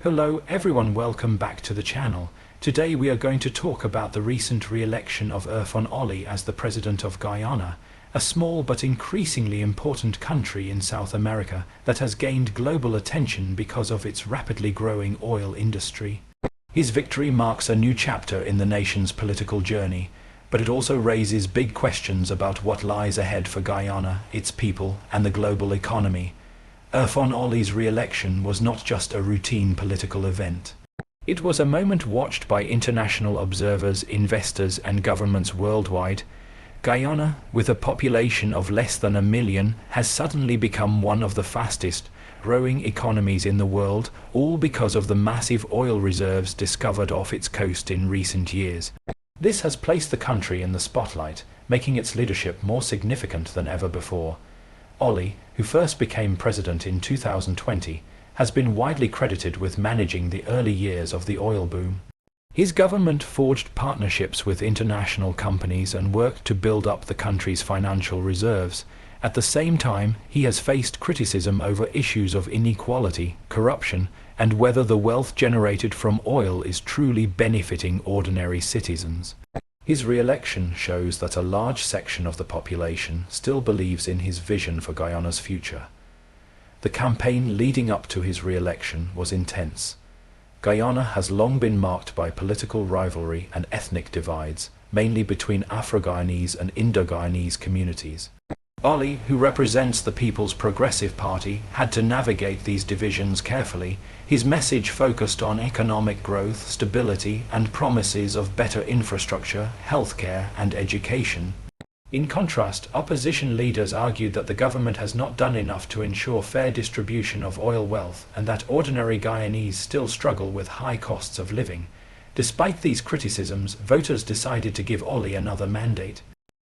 Hello everyone, welcome back to the channel. Today we are going to talk about the recent re-election of Irfaan Ali as the President of Guyana, a small but increasingly important country in South America that has gained global attention because of its rapidly growing oil industry. His victory marks a new chapter in the nation's political journey, but it also raises big questions about what lies ahead for Guyana, its people, and the global economy. Irfaan Ali's re-election was not just a routine political event. It was a moment watched by international observers, investors, and governments worldwide. Guyana, with a population of less than 1 million, has suddenly become one of the fastest growing economies in the world, all because of the massive oil reserves discovered off its coast in recent years. This has placed the country in the spotlight, making its leadership more significant than ever before. Ali, who first became president in 2020, has been widely credited with managing the early years of the oil boom. His government forged partnerships with international companies and worked to build up the country's financial reserves. At the same time, he has faced criticism over issues of inequality, corruption, and whether the wealth generated from oil is truly benefiting ordinary citizens. His re-election shows that a large section of the population still believes in his vision for Guyana's future. The campaign leading up to his re-election was intense. Guyana has long been marked by political rivalry and ethnic divides, mainly between Afro-Guyanese and Indo-Guyanese communities. Ali, who represents the People's Progressive Party, had to navigate these divisions carefully. His message focused on economic growth, stability, and promises of better infrastructure, healthcare, and education. In contrast, opposition leaders argued that the government has not done enough to ensure fair distribution of oil wealth and that ordinary Guyanese still struggle with high costs of living. Despite these criticisms, voters decided to give Ali another mandate.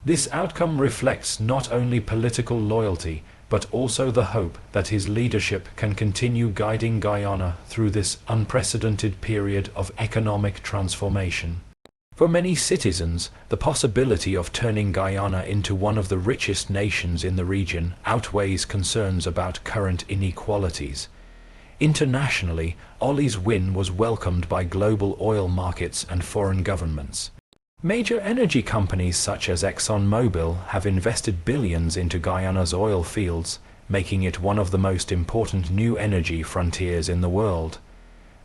This outcome reflects not only political loyalty, but also the hope that his leadership can continue guiding Guyana through this unprecedented period of economic transformation. For many citizens, the possibility of turning Guyana into one of the richest nations in the region outweighs concerns about current inequalities. Internationally, Ali's win was welcomed by global oil markets and foreign governments. Major energy companies such as ExxonMobil have invested billions into Guyana's oil fields, making it one of the most important new energy frontiers in the world.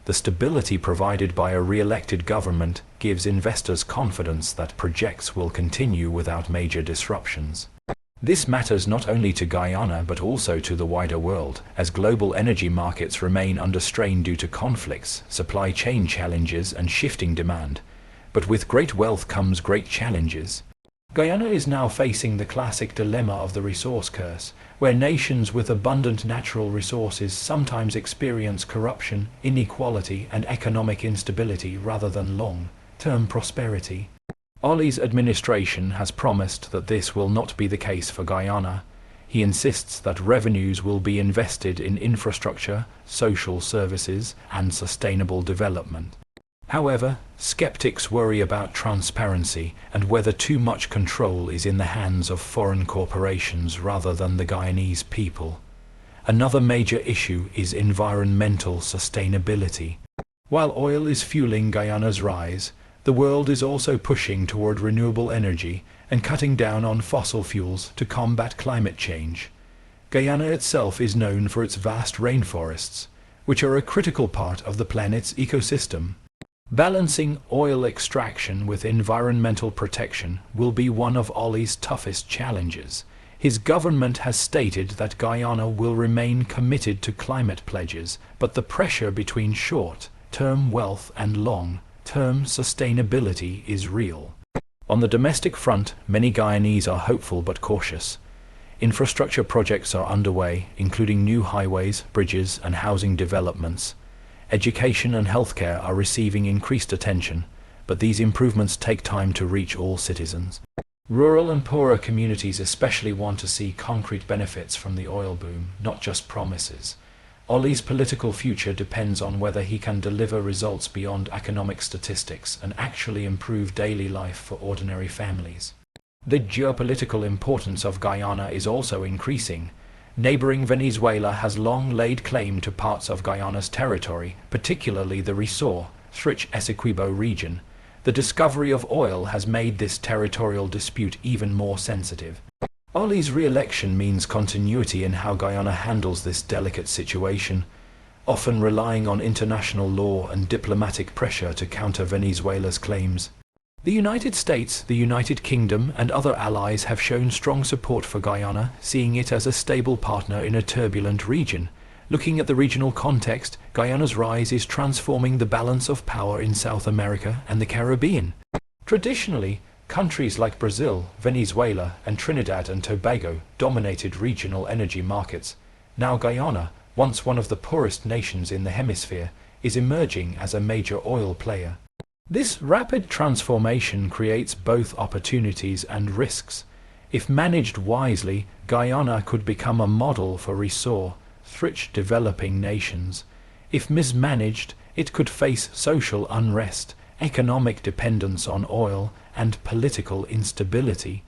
The stability provided by a re-elected government gives investors confidence that projects will continue without major disruptions. This matters not only to Guyana but also to the wider world, as global energy markets remain under strain due to conflicts, supply chain challenges, and shifting demand. But with great wealth comes great challenges. Guyana is now facing the classic dilemma of the resource curse, where nations with abundant natural resources sometimes experience corruption, inequality, and economic instability rather than long-term prosperity. Ali's administration has promised that this will not be the case for Guyana. He insists that revenues will be invested in infrastructure, social services, and sustainable development. However, skeptics worry about transparency and whether too much control is in the hands of foreign corporations rather than the Guyanese people. Another major issue is environmental sustainability. While oil is fueling Guyana's rise, the world is also pushing toward renewable energy and cutting down on fossil fuels to combat climate change. Guyana itself is known for its vast rainforests, which are a critical part of the planet's ecosystem. Balancing oil extraction with environmental protection will be one of Ali's toughest challenges. His government has stated that Guyana will remain committed to climate pledges, but the pressure between short-term wealth and long-term sustainability is real. On the domestic front, many Guyanese are hopeful but cautious. Infrastructure projects are underway, including new highways, bridges, and housing developments. Education and healthcare are receiving increased attention, but these improvements take time to reach all citizens. Rural and poorer communities especially want to see concrete benefits from the oil boom, not just promises. Ali's political future depends on whether he can deliver results beyond economic statistics and actually improve daily life for ordinary families. The geopolitical importance of Guyana is also increasing. Neighboring Venezuela has long laid claim to parts of Guyana's territory, particularly the Resort, Essequibo region. The discovery of oil has made this territorial dispute even more sensitive. Ali's re-election means continuity in how Guyana handles this delicate situation, often relying on international law and diplomatic pressure to counter Venezuela's claims. The United States, the United Kingdom, and other allies have shown strong support for Guyana, seeing it as a stable partner in a turbulent region. Looking at the regional context, Guyana's rise is transforming the balance of power in South America and the Caribbean. Traditionally, countries like Brazil, Venezuela, and Trinidad and Tobago dominated regional energy markets. Now Guyana, once one of the poorest nations in the hemisphere, is emerging as a major oil player. This rapid transformation creates both opportunities and risks. If managed wisely, Guyana could become a model for resource-rich developing nations. If mismanaged, it could face social unrest, economic dependence on oil, and political instability.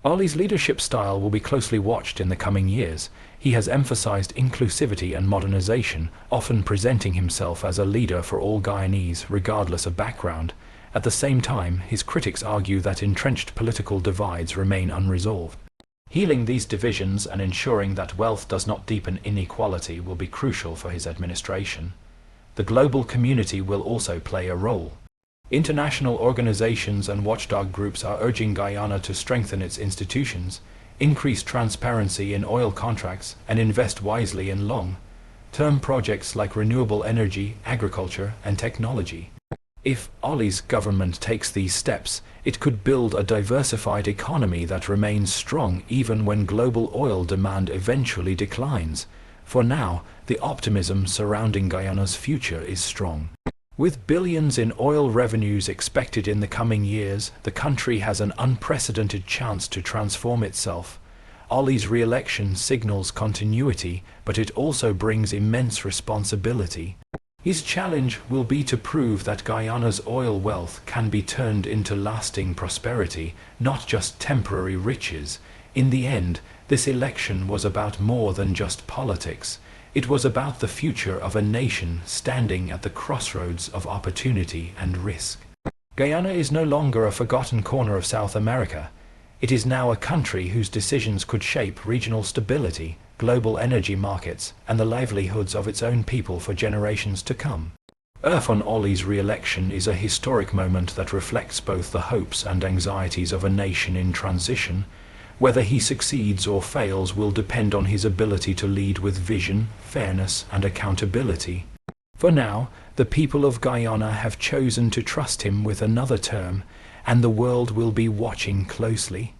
Ali's leadership style will be closely watched in the coming years. He has emphasized inclusivity and modernization, often presenting himself as a leader for all Guyanese, regardless of background. At the same time, his critics argue that entrenched political divides remain unresolved. Healing these divisions and ensuring that wealth does not deepen inequality will be crucial for his administration. The global community will also play a role. International organizations and watchdog groups are urging Guyana to strengthen its institutions, increase transparency in oil contracts, and invest wisely in long-term projects like renewable energy, agriculture, and technology. If Ali's government takes these steps, it could build a diversified economy that remains strong even when global oil demand eventually declines. For now, the optimism surrounding Guyana's future is strong. With billions in oil revenues expected in the coming years, the country has an unprecedented chance to transform itself. Ali's re-election signals continuity, but it also brings immense responsibility. His challenge will be to prove that Guyana's oil wealth can be turned into lasting prosperity, not just temporary riches. In the end, this election was about more than just politics. It was about the future of a nation standing at the crossroads of opportunity and risk. Guyana is no longer a forgotten corner of South America. It is now a country whose decisions could shape regional stability, global energy markets, and the livelihoods of its own people for generations to come. Irfaan Ali's re-election is a historic moment that reflects both the hopes and anxieties of a nation in transition. Whether he succeeds or fails will depend on his ability to lead with vision, fairness, and accountability. For now, the people of Guyana have chosen to trust him with another term, and the world will be watching closely.